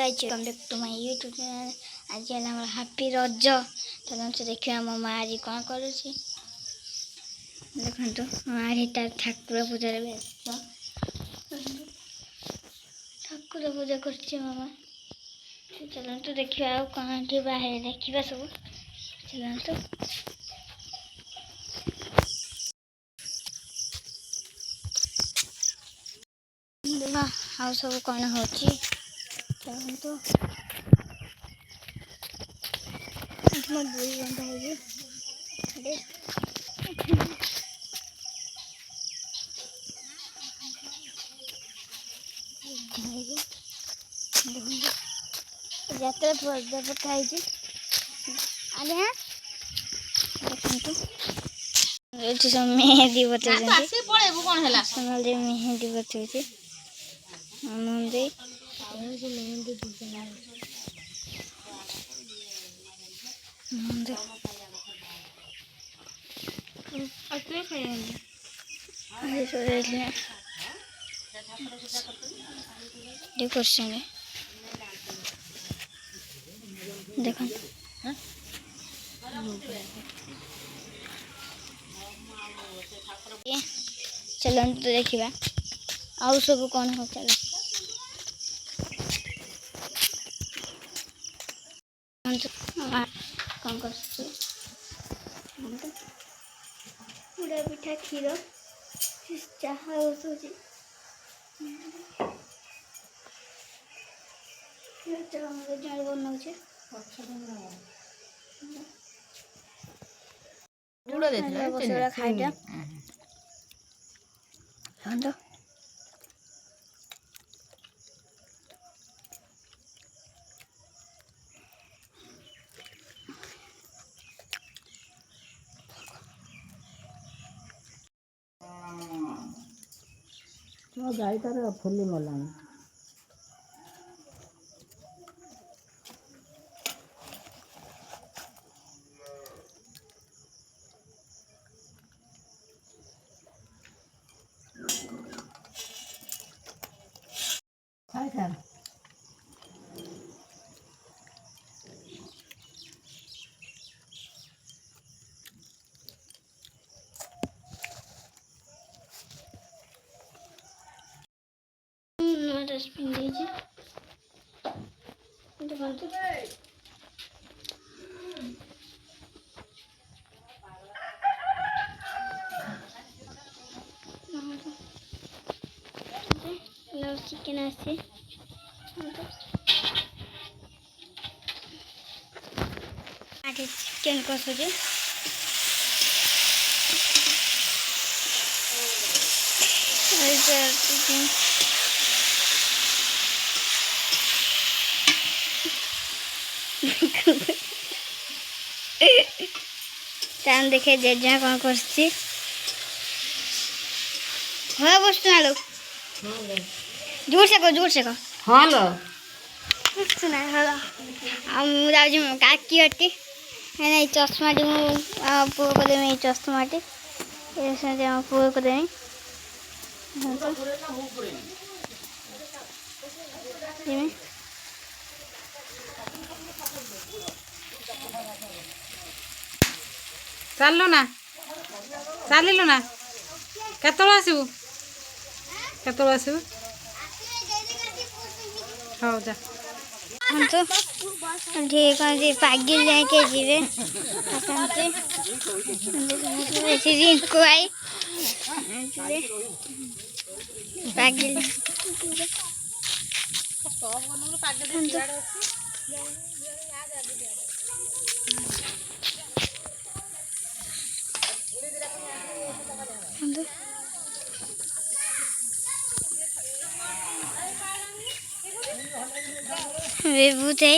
Welcome back to my YouTube channel. आज है हमारा हैप्पी रज। चलते देखिए मो माँ आज कौन कर देखो माँ तार ठाकुर पूजा व्यस्त ठाकुर पूजा कर मामा। चलते देखिए आउ कौन बाहर देखा सब चलते देखा आउ सब कौन हो चलते मैं बुरी बंधा है যাত্রা পর্দা পকাইছি আরে হ্যাঁ দেখন্তু এটি সব মেহেদি বতাইছি আসি পড়েবু কোন হেলা সোনালি মেহেদি বতাইছি আনন্দে এই যে মেহেদি ডিজাইন আনন্দে আজকে খাইনি আরে সরাইলে ডেকোরেশন देखो चलो तो देखा आउ सब कौन हो चलो कौन कर पिठा क्षीर चाहा जड़े बनाऊे खाइटा गाईटार फुली गला डस्टबिन दीजिए चिकेन आसे चिकेन कषुचे देखे जेजा कौन कर बस ना लोग जोर से कहो हाँ लो सुना हेलो मुझे काकी अटी है चश्मा टी पुओ को देवी चश्मा टी पुओ को देवी चलो ना चलिलु ना केतल आसबू हाँ जा तो ठीक है पागिल जाके जीवे रिंकू आई पागिल भूत है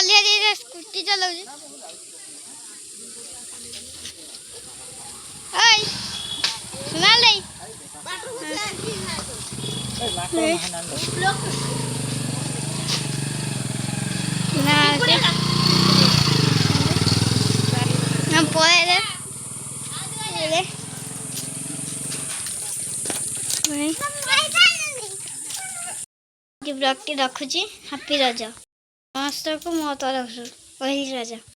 देखो स्कूटी चलाऊ না ପଳେଇଲେ ବ୍ଲଗ୍ଟି ରଖୁଛି। ହାପି ରଜ ସମସ୍ତଙ୍କୁ ମୋ ତରଫରୁ ପହିଲି ରଜ।